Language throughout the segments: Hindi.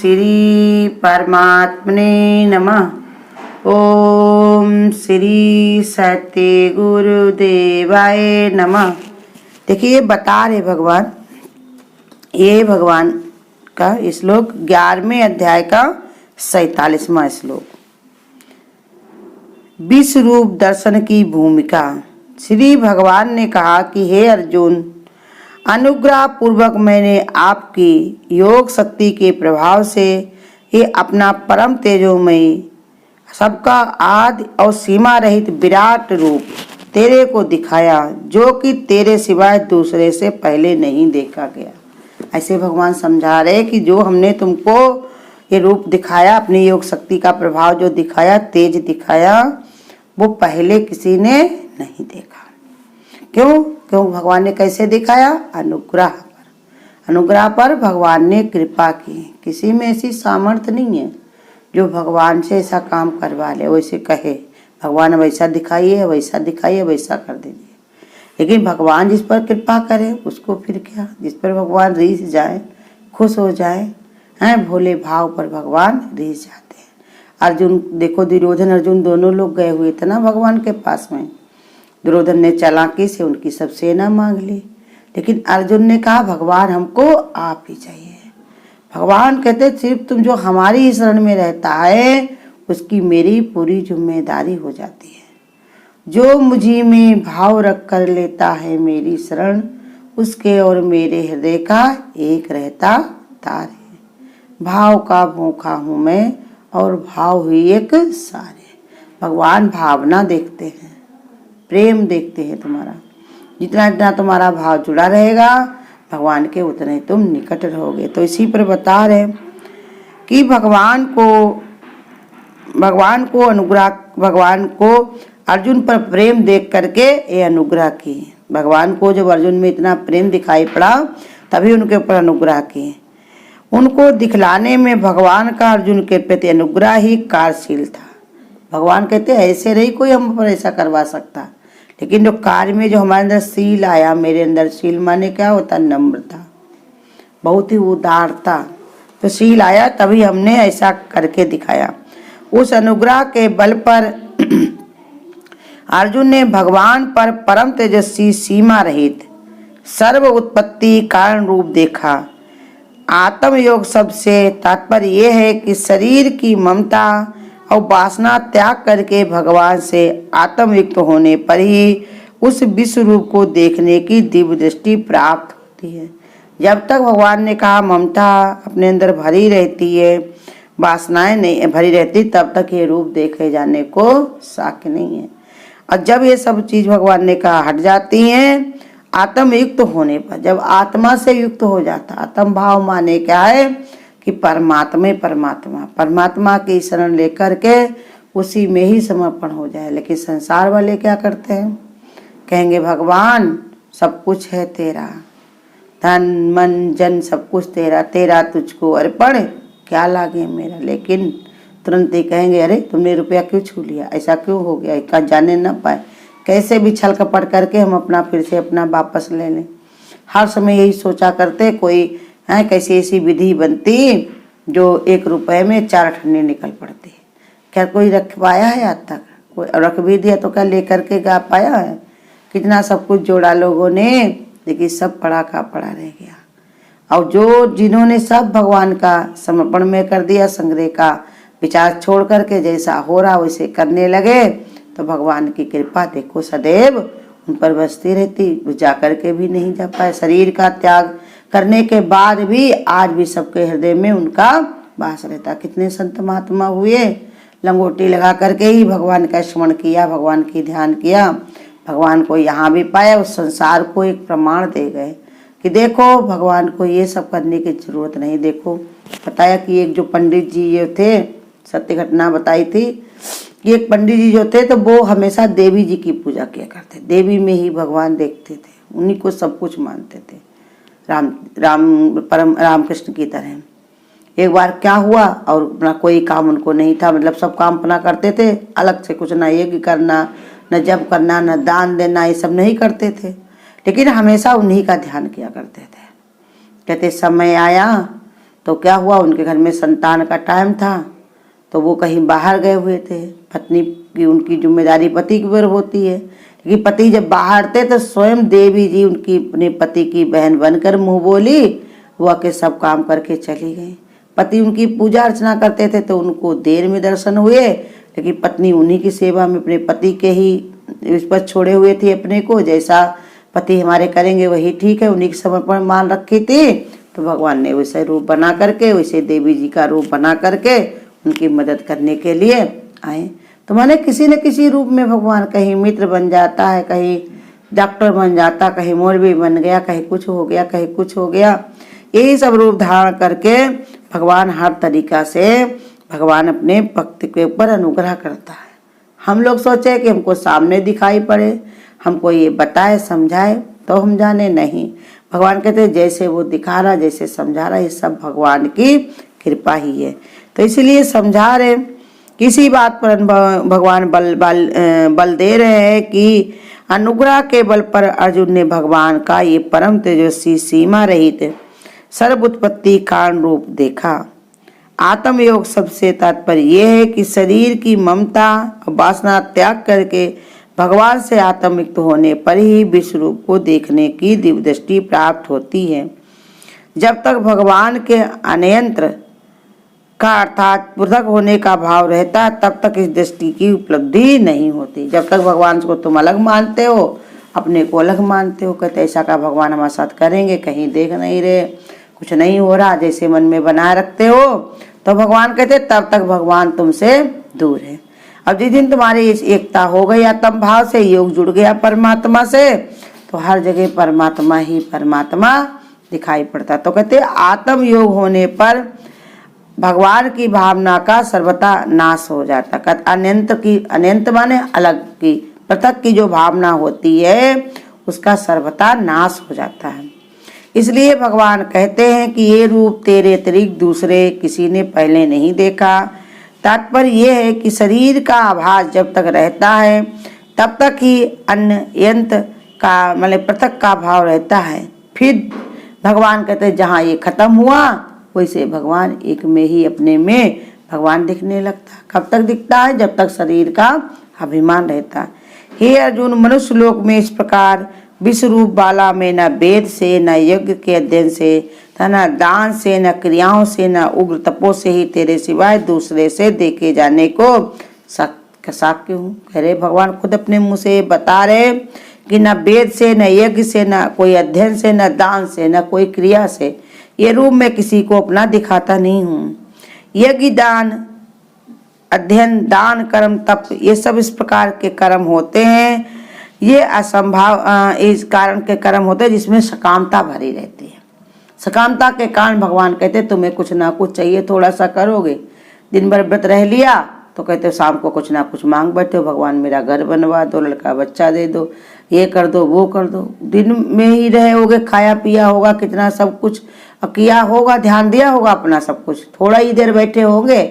श्री परमात्मने नमः। ओम श्री सत्य गुरुदेवाय नमः। देखिए ये बता रहे भगवान, ये भगवान का श्लोक 11वें अध्याय का 47वां श्लोक। विश्व रूप दर्शन की भूमिका। श्री भगवान ने कहा कि हे अर्जुन, अनुग्रह पूर्वक मैंने आपकी योग शक्ति के प्रभाव से ये अपना परम तेजोमयी सबका आदि और सीमा रहित विराट रूप तेरे को दिखाया, जो कि तेरे सिवाय दूसरे से पहले नहीं देखा गया। ऐसे भगवान समझा रहे कि जो हमने तुमको ये रूप दिखाया, अपनी योग शक्ति का प्रभाव जो दिखाया, तेज दिखाया, वो पहले किसी ने नहीं देखा। क्यों भगवान ने कैसे दिखाया? अनुग्रह पर भगवान ने कृपा की। किसी में ऐसी सामर्थ्य नहीं है जो भगवान से ऐसा काम करवा ले, वैसे कहे भगवान वैसा दिखाइए, वैसा दिखाइए, वैसा कर दीजिए। लेकिन भगवान जिस पर कृपा करे उसको फिर क्या, जिस पर भगवान रीझ जाए, खुश हो जाए, हैं, भोले भाव पर भगवान रीझ जाते हैं। अर्जुन देखो, दुर्योधन अर्जुन दोनों लोग गए हुए थे ना भगवान के पास में। दुर्योधन ने चालाकी से उनकी सब सेना मांग ली, लेकिन अर्जुन ने कहा भगवान हमको आप ही चाहिए। भगवान कहते सिर्फ तुम जो हमारी शरण में रहता है उसकी मेरी पूरी जिम्मेदारी हो जाती है। जो मुझी में भाव रख कर लेता है मेरी शरण, उसके और मेरे हृदय का एक रहता तार है। भाव का भूखा हूँ मैं और भाव हुई एक सारे। भगवान भावना देखते हैं, प्रेम देखते हैं तुम्हारा। जितना जितना तुम्हारा भाव जुड़ा रहेगा भगवान के, उतने तुम निकट रहोगे। तो इसी पर बता रहे कि भगवान को अर्जुन पर प्रेम देख करके ये अनुग्रह की। भगवान को जब अर्जुन में इतना प्रेम दिखाई पड़ा तभी उनके ऊपर अनुग्रह की। उनको दिखलाने में भगवान का अर्जुन के प्रति अनुग्रह ही कार्यशील था। भगवान कहते ऐसे नहीं कोई हम पर ऐसा करवा सकता, लेकिन जो कार्य में जो हमारे अंदर शील आया, मेरे अंदर शील माने क्या होता? नम्रता, बहुत ही उदारता। तो शील आया तभी हमने ऐसा करके दिखाया। उस अनुग्रह के बल पर अर्जुन ने भगवान पर परम तेजस्वी सीमा रहित सर्व उत्पत्ति कारण रूप देखा। आत्म योग शब्द से तात्पर्य यह है कि शरीर की ममता और वासना त्याग करके भगवान से आत्मयुक्त होने पर ही उस विश्व रूप को देखने की दिव्य दृष्टि प्राप्त होती है। जब तक भगवान ने कहा ममता अपने अंदर भरी रहती है, वासनाएं नहीं भरी रहती, तब तक ये रूप देखे जाने को साध्य नहीं है। और जब ये सब चीज भगवान ने कहा हट जाती हैं, आत्मयुक्त होने पर, जब आत्मा से युक्त हो जाता, आत्म भाव माने क्या है कि परमात्मा की शरण लेकर के उसी में ही समर्पण हो जाए। लेकिन संसार वाले क्या करते हैं? कहेंगे भगवान सब कुछ है तेरा, धन मन जन सब कुछ तेरा, तेरा तुझको अर्पण क्या लागे मेरा। लेकिन तुरंत ही कहेंगे अरे तुमने रुपया क्यों छू लिया, ऐसा क्यों हो गया, इसका जाने ना पाए, कैसे भी छल कपट करके हम अपना फिर से अपना वापस ले लें। हर समय यही सोचा करते, कोई है कैसी ऐसी विधि बनती जो 1 रुपए में 4 ठन्नी निकल पड़ती। क्या कोई रख पाया है आज तक? कोई रख भी दिया तो क्या लेकर के गा पाया है? कितना सब कुछ जोड़ा लोगों ने, लेकिन सब पड़ा का पड़ा रह गया। और जिन्होंने सब भगवान का समर्पण में कर दिया, संग्रह का विचार छोड़ करके जैसा हो रहा वैसे करने लगे, तो भगवान की कृपा देखो सदैव उन पर बसती रहती। वो जा करके भी नहीं जा पाए। शरीर का त्याग करने के बाद भी आज भी सबके हृदय में उनका वास रहता। कितने संत महात्मा हुए, लंगोटी लगा करके ही भगवान का स्मरण किया, भगवान की ध्यान किया, भगवान को यहाँ भी पाया। उस संसार को एक प्रमाण दे गए कि देखो भगवान को ये सब करने की जरूरत नहीं। देखो बताया कि एक जो पंडित जी ये थे, सत्य घटना बताई थी कि एक पंडित जी जो थे तो वो हमेशा देवी जी की पूजा किया करते, देवी में ही भगवान देखते थे, उन्हीं को सब कुछ मानते थे, रामकृष्ण की तरह। एक बार क्या हुआ, और अपना कोई काम उनको नहीं था, मतलब सब काम अपना करते थे अलग से, कुछ ना यज्ञ करना, न जप करना, न दान देना, ये सब नहीं करते थे, लेकिन हमेशा उन्हीं का ध्यान किया करते थे। कहते समय आया तो क्या हुआ, उनके घर में संतान का टाइम था तो वो कहीं बाहर गए हुए थे। पत्नी की उनकी जिम्मेदारी पति की ऊपर होती है, लेकिन पति जब बाहर थे तो स्वयं देवी जी उनकी अपने पति की बहन बनकर मुँह बोली, वो आके सब काम करके चली गई। पति उनकी पूजा अर्चना करते थे तो उनको देर में दर्शन हुए, लेकिन पत्नी उन्हीं की सेवा में अपने पति के ही इस पर छोड़े हुए थे अपने को। जैसा पति हमारे करेंगे वही ठीक है, उन्हीं के समर्पण मान रखी थी। तो भगवान ने वैसे रूप बना करके, वैसे देवी जी का रूप बना करके उनकी मदद करने के लिए आए। तो माने किसी न किसी रूप में भगवान कहीं मित्र बन जाता है, कहीं डॉक्टर बन जाता, कहीं मौलवी बन गया, कहीं कुछ हो गया, कहीं कुछ हो गया। यही सब रूप धारण करके भगवान हर तरीका से भगवान अपने भक्त के ऊपर अनुग्रह करता है। हम लोग सोचे कि हमको सामने दिखाई पड़े, हमको ये बताए समझाए तो हम जाने, नहीं। भगवान कहते हैं जैसे वो दिखा रहा, जैसे समझा रहा, ये सब भगवान की कृपा ही है। तो इसीलिए समझा रहे, किसी बात पर भगवान बल दे रहे हैं कि अनुग्रह के बल पर अर्जुन ने भगवान का ये परम तेजस्वी सीमा रहित सर्व उत्पत्ति कारण रूप देखा। आत्मयोग सबसे तात्पर्य यह है कि शरीर की ममता और वासना त्याग करके भगवान से आत्मयुक्त होने पर ही विश्व रूप को देखने की दिव्य दृष्टि प्राप्त होती है। जब तक भगवान के अनयंत्र का अर्थात पृथक होने का भाव रहता है तब तक इस दृष्टि की उपलब्धि नहीं होती। जब तक भगवान को तुम अलग मानते हो, अपने को अलग मानते हो, कहते ऐसा का भगवान हमारे साथ करेंगे, कहीं देख नहीं रहे, कुछ नहीं हो रहा, जैसे मन में बनाए रखते हो, तो भगवान कहते तब तक भगवान तुमसे दूर है। अब जिस दिन तुम्हारी इस एकता हो गई आत्म भाव से, योग जुड़ गया परमात्मा से, तो हर जगह परमात्मा ही परमात्मा दिखाई पड़ता। तो कहते आत्म योग होने पर भगवान की भावना का सर्वथा नाश हो जाता। अनंत माने अलग की, पृथक की जो भावना होती है उसका सर्वथा नाश हो जाता है। इसलिए भगवान कहते हैं कि ये रूप तेरे अतिरिक्त दूसरे किसी ने पहले नहीं देखा। तात्पर्य यह है कि शरीर का आभास जब तक रहता है तब तक ही अन्यंत का मतलब पृथक का भाव रहता है। फिर भगवान कहते हैं जहाँ ये खत्म हुआ वैसे भगवान एक में ही अपने में भगवान दिखने लगता। कब तक दिखता है? जब तक शरीर का अभिमान रहता। हे अर्जुन, मनुष्य लोक में इस प्रकार विश्व रूप बाला में न वेद से, न यज्ञ के अध्ययन से, न दान से, न क्रियाओं से, न उग्र तपो से ही तेरे सिवाय दूसरे से देखे जाने को साक्य हूँ। कह रहे भगवान खुद अपने मुँह से बता रहे कि न वेद से, न यज्ञ से, न कोई अध्ययन से, न दान से, न कोई क्रिया से ये रूप मैं किसी को अपना दिखाता नहीं हूँ। यज्ञ, दान, अध्ययन, दान, कर्म, तप ये सब इस प्रकार के कर्म होते हैं। ये असंभव इस कारण के कर्म होते हैं जिसमें सकामता भरी रहती है। सकामता के कारण भगवान कहते तुम्हें कुछ ना कुछ चाहिए, थोड़ा सा करोगे, दिन भर व्रत रह लिया तो कहते शाम को कुछ ना कुछ मांग बैठे हो, भगवान मेरा घर बनवा दो, लड़का बच्चा दे दो, ये कर दो, वो कर दो। दिन में ही रहे होगे, खाया पिया होगा, कितना सब कुछ किया होगा, ध्यान दिया होगा अपना सब कुछ, थोड़ा ही देर बैठे होंगे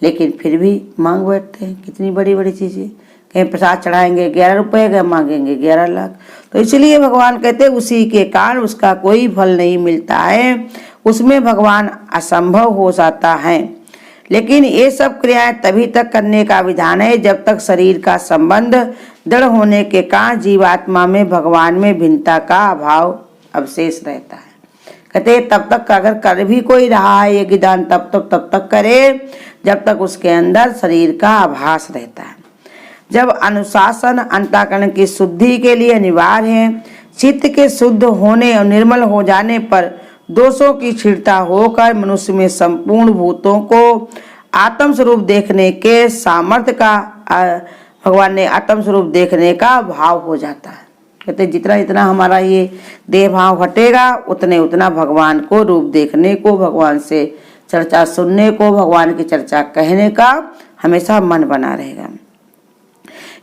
लेकिन फिर भी मांग बैठते हैं कितनी बड़ी बड़ी चीजें। कहीं प्रसाद चढ़ाएंगे 11 रुपए का, मांगेंगे 11 लाख। तो इसलिए भगवान कहते उसी के कारण उसका कोई फल नहीं मिलता है, उसमें भगवान असंभव हो जाता है। लेकिन ये सब क्रियाएं तभी तक करने का विधान है जब तक शरीर का संबंध दृढ़ होने के कारण जीवात्मा में भगवान में भिन्नता का अभाव अवशेष रहता है। कहते तब तक अगर कर भी कोई रहा है ये दान तब तक करे जब तक उसके अंदर शरीर का आभास रहता है। जब अनुशासन अंतःकरण की शुद्धि के लिए अनिवार्य है, चित्त के शुद्ध होने और निर्मल हो जाने पर दोषों की क्षीणता होकर मनुष्य में संपूर्ण भूतों को आत्म स्वरूप देखने के सामर्थ्य का भगवान ने आत्म स्वरूप देखने का भाव हो जाता है। कहते जितना जितना हमारा ये देह भाव हटेगा उतने उतना भगवान को रूप देखने को, भगवान से चर्चा सुनने को, भगवान की चर्चा कहने का हमेशा मन बना रहेगा।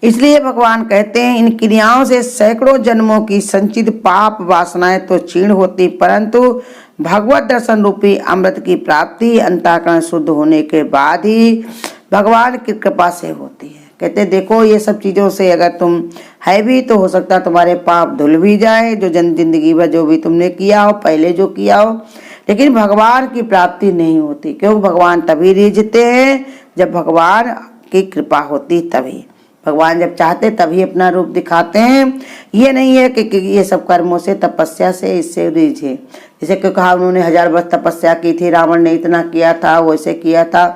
इसलिए भगवान कहते हैं इन क्रियाओं से सैकड़ों जन्मों की संचित पाप वासनाएं तो क्षीण होती, परंतु भगवत दर्शन रूपी अमृत की प्राप्ति अंतःकरण शुद्ध होने के बाद ही भगवान की कृपा से होती है। कहते देखो ये सब चीज़ों से अगर तुम है भी तो हो सकता तुम्हारे पाप धुल भी जाए, जो जिंदगी भर जो भी तुमने किया हो, पहले जो किया हो, लेकिन भगवान की प्राप्ति नहीं होती, क्योंकि भगवान तभी रिझते हैं जब भगवान की कृपा होती, तभी भगवान जब चाहते तभी अपना रूप दिखाते हैं। ये नहीं है कि ये सब कर्मों से, तपस्या से इससे रिझे। जैसे कि कहा उन्होंने 1000 वर्ष तपस्या की थी, रावण ने इतना किया था, वैसे किया था,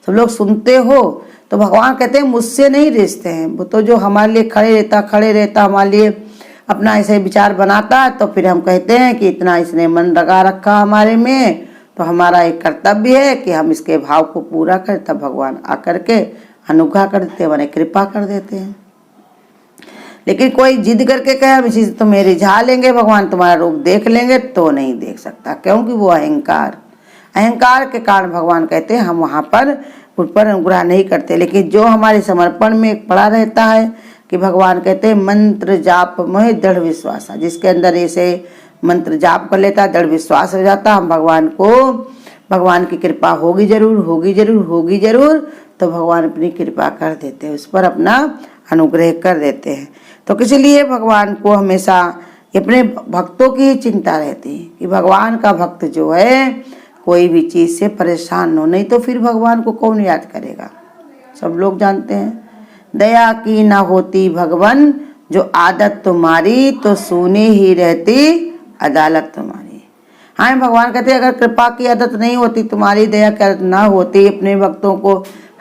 सब लोग सुनते हो तो भगवान कहते हैं मुझसे नहीं रिझते हैं। वो तो जो हमारे लिए खड़े रहता हमारे लिए अपना ऐसे विचार बनाता है, तो फिर हम कहते हैं कि इतना इसने मन लगा रखा हमारे में, तो हमारा एक कर्तव्य है कि हम इसके भाव को पूरा करें। तब भगवान आकर के अनुग्रह कर देते हैं, माने कृपा कर देते हैं। लेकिन कोई जिद करके कहे हम इसी से तुम्हें रिझा लेंगे, भगवान तुम्हारा रूप देख लेंगे, तो नहीं देख सकता, क्योंकि वो अहंकार के कारण भगवान कहते हैं हम वहाँ पर उन पर अनुग्रह नहीं करते। लेकिन जो हमारे समर्पण में पड़ा रहता है कि भगवान कहते हैं मंत्र जाप में दृढ़ विश्वास, जिसके अंदर ऐसे मंत्र जाप कर लेता, दृढ़ विश्वास हो जाता, हम भगवान की कृपा होगी जरूर, तो भगवान अपनी कृपा कर देते हैं, उस पर अपना अनुग्रह कर देते हैं। तो इसलिए भगवान को हमेशा अपने भक्तों की ही चिंता रहती है कि भगवान का भक्त जो है कोई भी चीज़ से परेशान हो, नहीं तो फिर भगवान को कौन याद करेगा। सब लोग जानते हैं, दया की ना होती भगवान जो आदत तुम्हारी, तो सुने ही रहती अदालत तुम्हारी। हाँ, भगवान कहते हैं अगर कृपा की आदत नहीं होती तुम्हारी, दया की आदत ना होती, अपने भक्तों को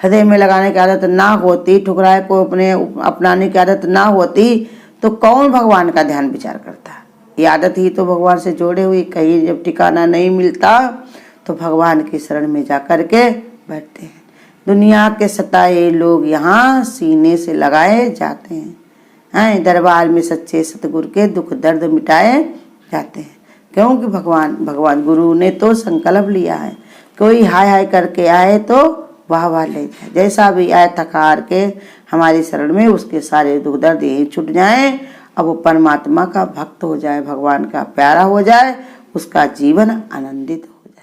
हृदय में लगाने की आदत ना होती, ठुकराए को अपने अपनाने की आदत ना होती, तो कौन भगवान का ध्यान विचार करता। ये आदत ही तो भगवान से जोड़े हुई, कहीं जब ठिकाना नहीं मिलता तो भगवान की शरण में जा कर के बैठते हैं। दुनिया के सताए लोग यहाँ सीने से लगाए जाते हैं, दरबार में सच्चे सतगुरु के दुख दर्द मिटाए जाते हैं, क्योंकि भगवान गुरु ने तो संकल्प लिया है, कोई हाय करके आए तो वाह ले जाए, जैसा भी आए थकार के हमारी शरण में, उसके सारे दुख दर्द यही छूट जाए, अब वो परमात्मा का भक्त हो जाए, भगवान का प्यारा हो जाए, उसका जीवन आनंदित हो जाए।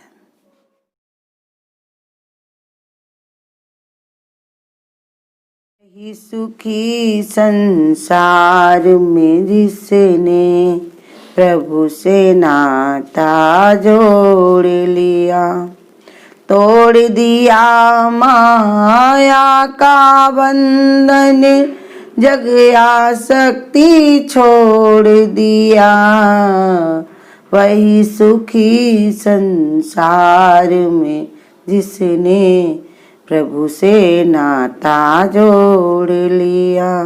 ही सुखी संसार में जिसने प्रभु से नाता जोड़ लिया, तोड़ दिया माया का बंधन, जग आसक्ति छोड़ दिया, वही सुखी संसार में जिसने प्रभु से नाता जोड़ लिया।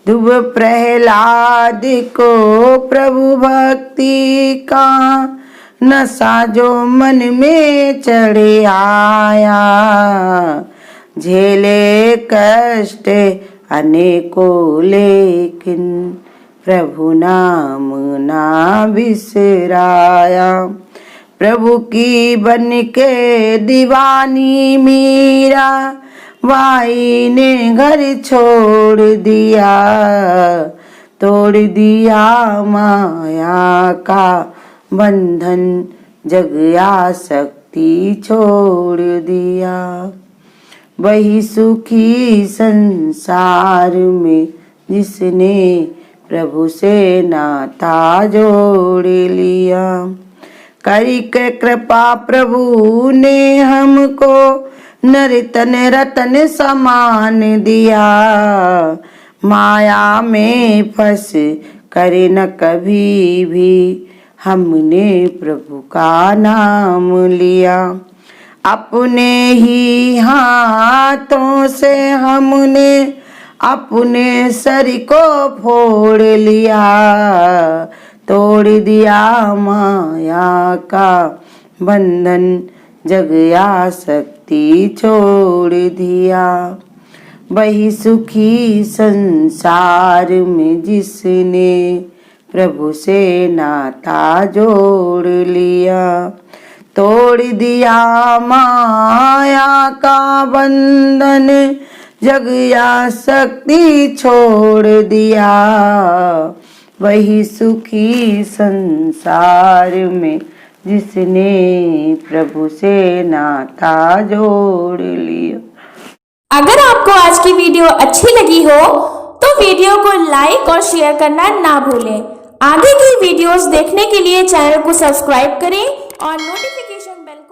ध्रुव प्रहलाद को प्रभु भक्ति का नशा जो मन में चढ़ आया, झेले कष्ट अनेकों लेकिन प्रभु नाम ना बिसराया। प्रभु की बन के दीवानी मीरा भाई ने घर छोड़ दिया, तोड़ दिया माया का बंधन, जग आसक्ति छोड़ दिया, वही सुखी संसार में जिसने प्रभु से नाता जोड़ लिया। करके कृपा प्रभु ने हमको नर्तन रतन समान दिया, माया में फंस कर न कभी भी हमने प्रभु का नाम लिया। अपने ही हाथों से हमने अपने सर को फोड़ लिया, तोड़ दिया माया का बंधन, जग आसक्ति छोड़ दिया, वही सुखी संसार में जिसने प्रभु से नाता जोड़ लिया। तोड़ दिया माया का बंधन, जग आसक्ति छोड़ दिया, वही सुखी संसार में जिसने प्रभु से नाता जोड़ लिया। अगर आपको आज की वीडियो अच्छी लगी हो तो वीडियो को लाइक और शेयर करना ना भूलें। आगे की वीडियोस देखने के लिए चैनल को सब्सक्राइब करें और नोटिफिकेशन बेल को